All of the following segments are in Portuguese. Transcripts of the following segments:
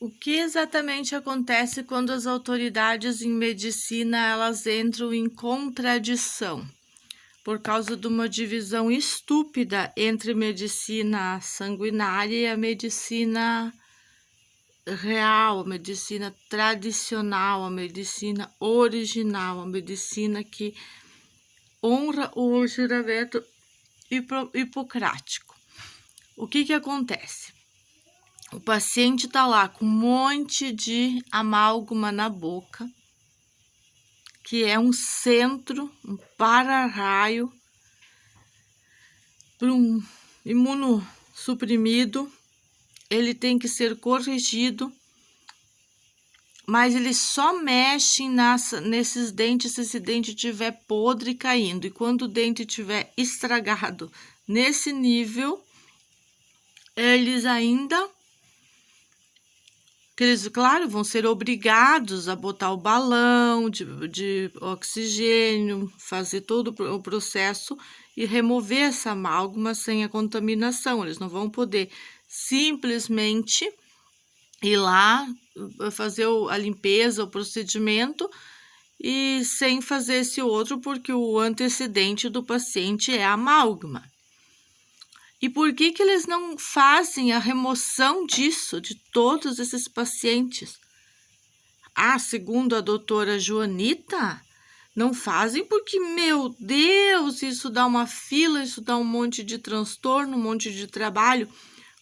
O que exatamente acontece quando as autoridades em medicina elas entram em contradição? Por causa de uma divisão estúpida entre medicina sanguinária e a medicina real, a medicina tradicional, a medicina original, a medicina que honra o juramento hipocrático. O que acontece? O paciente está lá com um monte de amálgama na boca, que é um centro, um para-raio para um imunossuprimido. Ele tem que ser corrigido, mas ele só mexe nesses dentes se esse dente estiver podre caindo. E quando o dente estiver estragado nesse nível, eles ainda... Eles, claro, vão ser obrigados a botar o balão de oxigênio, fazer todo o processo e remover essa amálgama sem a contaminação. Eles não vão poder simplesmente ir lá fazer a limpeza, o procedimento, e sem fazer esse outro, porque o antecedente do paciente é a amálgama. E por que eles não fazem a remoção disso, de todos esses pacientes? Segundo a doutora Joanita, não fazem porque, meu Deus, isso dá uma fila, isso dá um monte de transtorno, um monte de trabalho,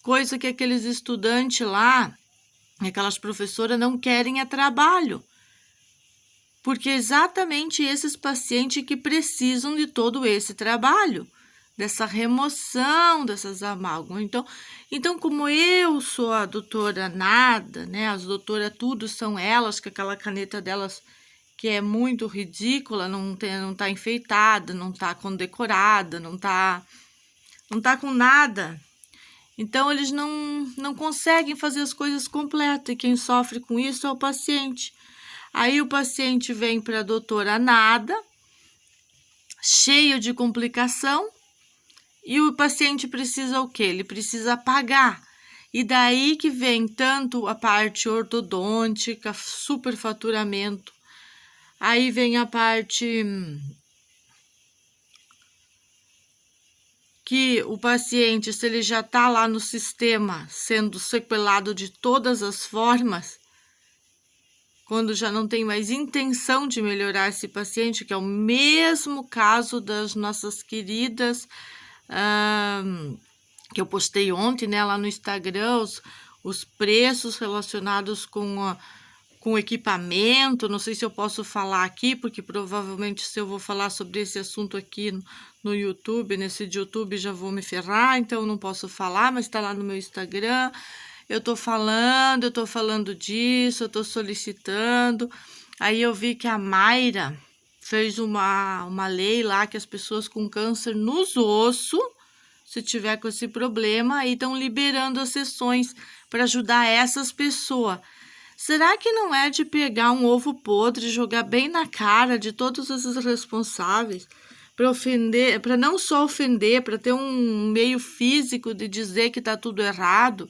coisa que aqueles estudantes lá, aquelas professoras não querem trabalho. Porque é exatamente esses pacientes que precisam de todo esse trabalho, dessa remoção dessas amálgamas. Então, como eu sou a doutora nada, né? As doutoras tudo são elas, com aquela caneta delas que é muito ridícula, não tá enfeitada, não tá condecorada, não tá com nada. Então, eles não conseguem fazer as coisas completas, e quem sofre com isso é o paciente. Aí o paciente vem para a doutora nada, cheio de complicação, e o paciente precisa o quê? Ele precisa pagar. E daí que vem tanto a parte ortodôntica, superfaturamento. Aí vem a parte que o paciente, se ele já está lá no sistema, sendo sequelado de todas as formas, quando já não tem mais intenção de melhorar esse paciente, que é o mesmo caso das nossas queridas... que eu postei ontem, né, lá no Instagram, os preços relacionados com equipamento. Não sei se eu posso falar aqui, porque provavelmente se eu vou falar sobre esse assunto aqui no YouTube, nesse YouTube já vou me ferrar, então eu não posso falar, mas tá lá no meu Instagram. Eu tô falando disso, eu tô solicitando. Aí eu vi que a Mayra fez uma lei lá que as pessoas com câncer nos ossos, se tiver com esse problema, aí estão liberando as sessões para ajudar essas pessoas. Será que não é de pegar um ovo podre e jogar bem na cara de todos esses responsáveis para ofender, para não só ofender, para ter um meio físico de dizer que está tudo errado?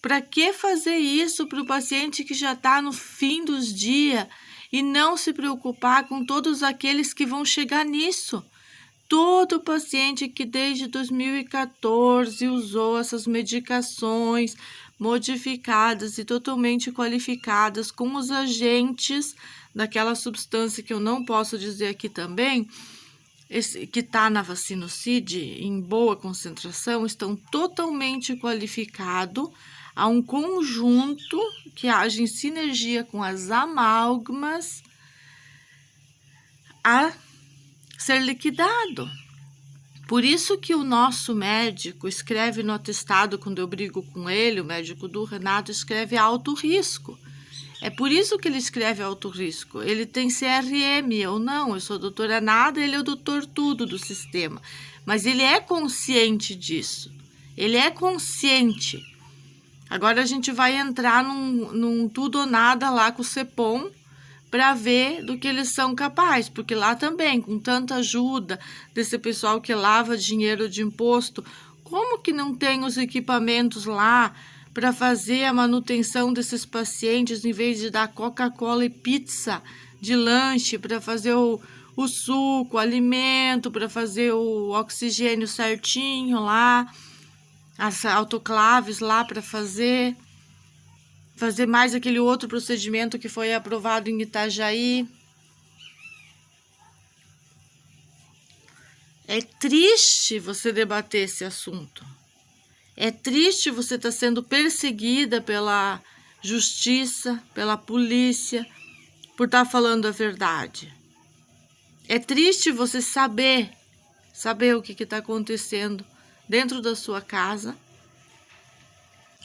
Para que fazer isso para o paciente que já está no fim dos dias e não se preocupar com todos aqueles que vão chegar nisso? Todo paciente que desde 2014 usou essas medicações modificadas e totalmente qualificadas com os agentes daquela substância que eu não posso dizer aqui também, que está na vacinocide em boa concentração, estão totalmente qualificados a um conjunto que age em sinergia com as amálgamas a ser liquidado. Por isso que o nosso médico escreve no atestado, quando eu brigo com ele, o médico do Renato escreve alto risco. É por isso que ele escreve alto risco. Ele tem CRM, eu não, eu sou doutora nada, ele é o doutor tudo do sistema. Mas ele é consciente disso. Ele é consciente. Agora a gente vai entrar num tudo ou nada lá com o CEPOM, para ver do que eles são capazes, porque lá também, com tanta ajuda desse pessoal que lava dinheiro de imposto, como que não tem os equipamentos lá para fazer a manutenção desses pacientes, em vez de dar Coca-Cola e pizza de lanche, para fazer o suco, o alimento, para fazer o oxigênio certinho lá, as autoclaves lá para fazer mais aquele outro procedimento que foi aprovado em Itajaí. É triste você debater esse assunto. É triste você estar sendo perseguida pela justiça, pela polícia, por estar falando a verdade. É triste você saber o que está acontecendo dentro da sua casa.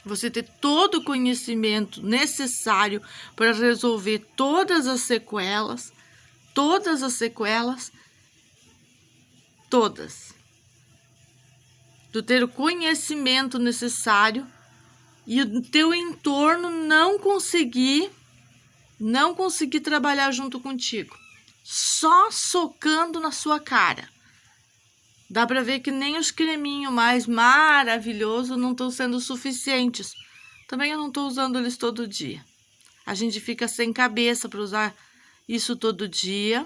Você ter todo o conhecimento necessário para resolver todas as sequelas. Tu ter o conhecimento necessário e o teu entorno não conseguir trabalhar junto contigo. Só socando na sua cara. Dá para ver que nem os creminhos mais maravilhosos não estão sendo suficientes. Também eu não estou usando eles todo dia. A gente fica sem cabeça para usar isso todo dia.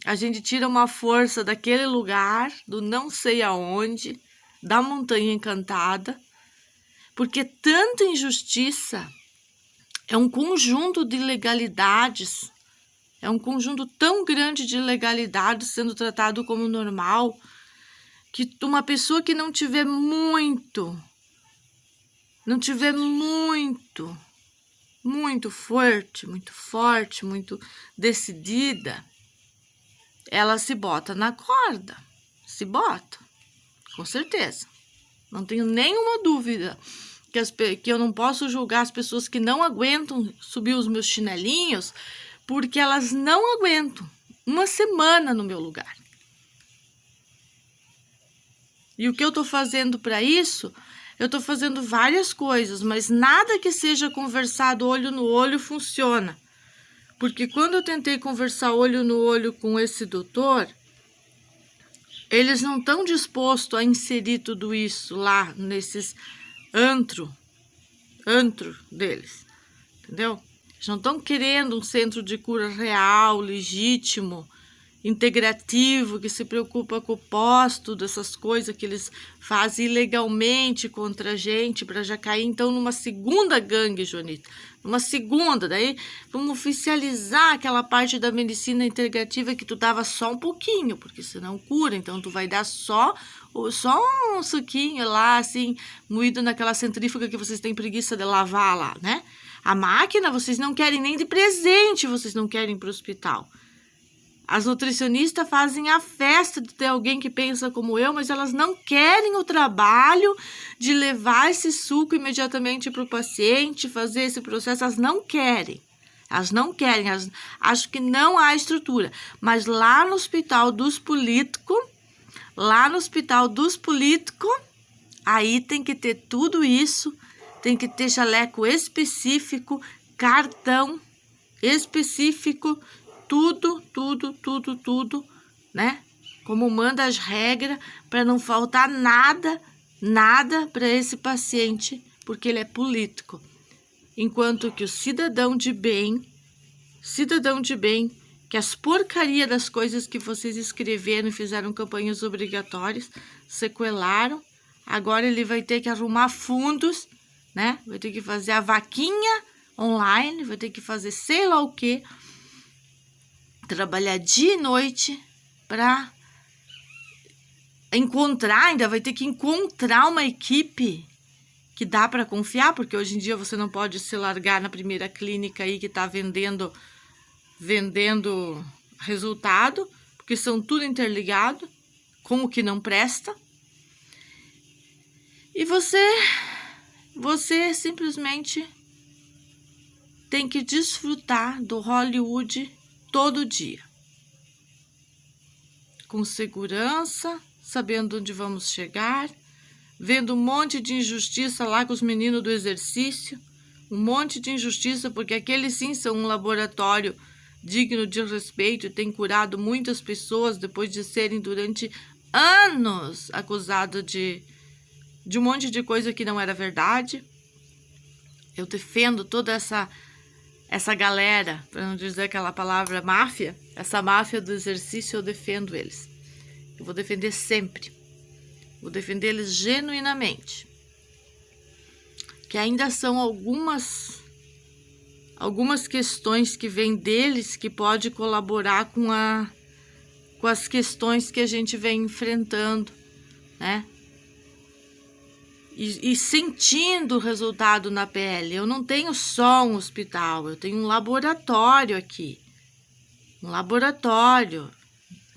A gente tira uma força daquele lugar, do não sei aonde, da montanha encantada. Porque tanta injustiça é um conjunto de ilegalidades. É um conjunto tão grande de ilegalidades sendo tratado como normal, que uma pessoa que não tiver muito forte, muito decidida, ela se bota na corda. Se bota, com certeza. Não tenho nenhuma dúvida que eu não posso julgar as pessoas que não aguentam subir os meus chinelinhos, porque elas não aguentam uma semana no meu lugar. E o que eu estou fazendo para isso? Eu estou fazendo várias coisas, mas nada que seja conversado olho no olho funciona. Porque quando eu tentei conversar olho no olho com esse doutor, eles não estão dispostos a inserir tudo isso lá nesses antro deles, entendeu? Eles não estão querendo um centro de cura real, legítimo, integrativo, que se preocupa com o posto dessas coisas que eles fazem ilegalmente contra a gente, para já cair então numa segunda gangue, Joanita. Numa segunda, daí vamos oficializar aquela parte da medicina integrativa que tu dava só um pouquinho, porque senão cura, então tu vai dar só um suquinho lá, assim, moído naquela centrífuga que vocês têm preguiça de lavar lá, né? A máquina vocês não querem nem de presente, vocês não querem para o hospital. As nutricionistas fazem a festa de ter alguém que pensa como eu, mas elas não querem o trabalho de levar esse suco imediatamente para o paciente, fazer esse processo. Elas não querem. Elas acham que não há estrutura. Mas lá no hospital dos políticos, aí tem que ter tudo isso, tem que ter jaleco específico, cartão específico, tudo, né? Como manda as regras, para não faltar nada para esse paciente, porque ele é político. Enquanto que o cidadão de bem, que as porcarias das coisas que vocês escreveram e fizeram campanhas obrigatórias, sequelaram, agora ele vai ter que arrumar fundos, né? Vai ter que fazer a vaquinha online, vai ter que fazer sei lá o quê, trabalhar dia e noite para ainda vai ter que encontrar uma equipe que dá para confiar, porque hoje em dia você não pode se largar na primeira clínica aí que está vendendo resultado, porque são tudo interligado com o que não presta. E você simplesmente tem que desfrutar do Hollywood todo dia, com segurança, sabendo onde vamos chegar, vendo um monte de injustiça lá com os meninos do exercício, um monte de injustiça, porque aqueles sim são um laboratório digno de respeito e tem curado muitas pessoas depois de serem durante anos acusados de de um monte de coisa que não era verdade. Eu defendo toda essa galera, para não dizer aquela palavra máfia, essa máfia do exercício, eu defendo eles. Eu vou defender sempre. Vou defender eles genuinamente. Que ainda são algumas questões que vêm deles que pode colaborar com as questões que a gente vem enfrentando, né? E sentindo o resultado na pele. Eu não tenho só um hospital, eu tenho um laboratório aqui. Um laboratório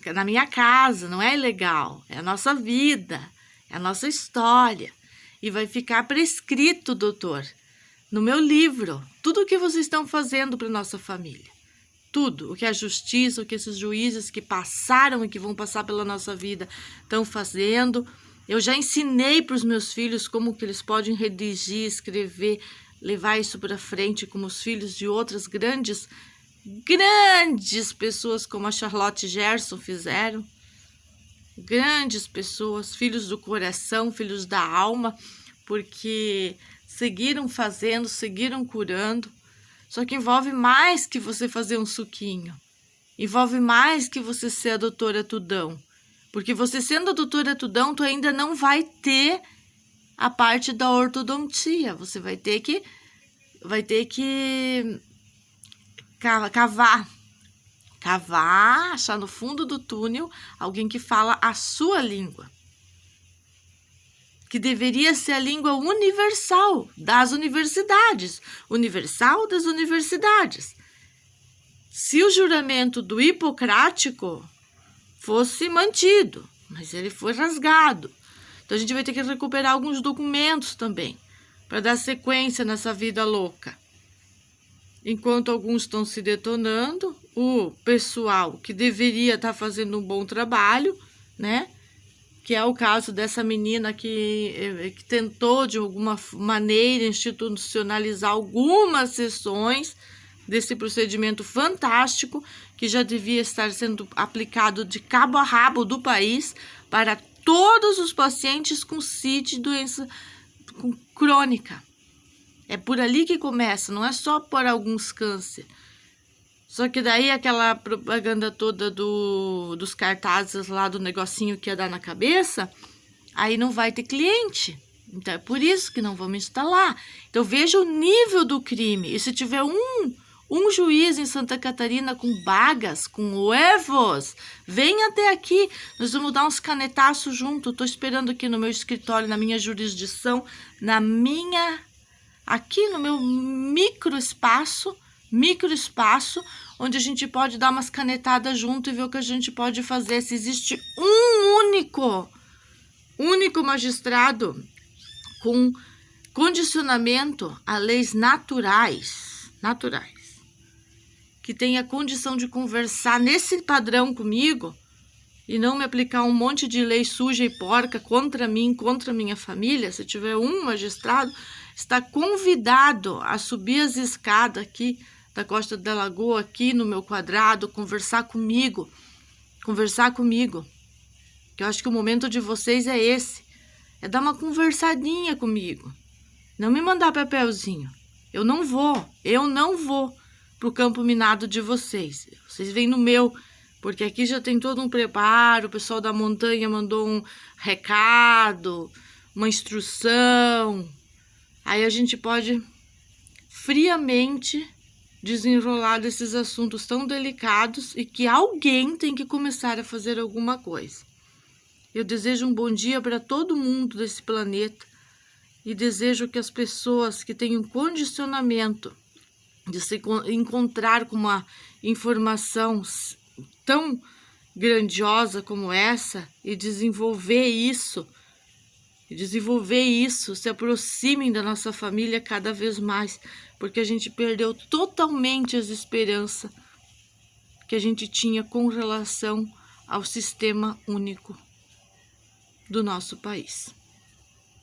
na minha casa, não é ilegal, é a nossa vida, é a nossa história. E vai ficar prescrito, doutor, no meu livro, tudo o que vocês estão fazendo para nossa família. Tudo, o que a justiça, o que esses juízes que passaram e que vão passar pela nossa vida estão fazendo. Eu já ensinei para os meus filhos como que eles podem redigir, escrever, levar isso para frente, como os filhos de outras grandes pessoas como a Charlotte Gerson fizeram. Grandes pessoas, filhos do coração, filhos da alma, porque seguiram fazendo, seguiram curando. Só que envolve mais que você fazer um suquinho. Envolve mais que você ser a doutora Tudão. Porque você sendo a doutora Tudão, tu ainda não vai ter a parte da ortodontia. Você vai ter que cavar, achar no fundo do túnel alguém que fala a sua língua. Que deveria ser a língua universal das universidades. Universal das universidades. Se o juramento do Hipocrático fosse mantido, mas ele foi rasgado. Então a gente vai ter que recuperar alguns documentos também, para dar sequência nessa vida louca. Enquanto alguns estão se detonando, o pessoal que deveria estar fazendo um bom trabalho, né? Que é o caso dessa menina que tentou de alguma maneira institucionalizar algumas sessões desse procedimento fantástico que já devia estar sendo aplicado de cabo a rabo do país para todos os pacientes com CID, doença crônica. É por ali que começa, não é só por alguns cânceres. Só que daí aquela propaganda toda dos cartazes lá do negocinho que ia dar na cabeça, aí não vai ter cliente. Então é por isso que não vamos instalar. Então veja o nível do crime. E se tiver um juiz em Santa Catarina com bagas, com huevos, vem até aqui. Nós vamos dar uns canetaços junto. Estou esperando aqui no meu escritório, na minha jurisdição, aqui no meu microespaço, onde a gente pode dar umas canetadas junto e ver o que a gente pode fazer. Se existe um único magistrado com condicionamento a leis naturais, que tenha condição de conversar nesse padrão comigo e não me aplicar um monte de lei suja e porca contra mim, contra minha família, se tiver um magistrado, está convidado a subir as escadas aqui da Costa da Lagoa, aqui no meu quadrado, conversar comigo, que eu acho que o momento de vocês é esse, é dar uma conversadinha comigo, não me mandar papelzinho. Eu não vou pro campo minado de vocês vêm no meu, porque aqui já tem todo um preparo, o pessoal da montanha mandou um recado, uma instrução, aí a gente pode friamente desenrolar desses assuntos tão delicados e que alguém tem que começar a fazer alguma coisa. Eu desejo um bom dia para todo mundo desse planeta e desejo que as pessoas que têm um condicionamento de se encontrar com uma informação tão grandiosa como essa e desenvolver isso, se aproximem da nossa família cada vez mais, porque a gente perdeu totalmente as esperanças que a gente tinha com relação ao sistema único do nosso país.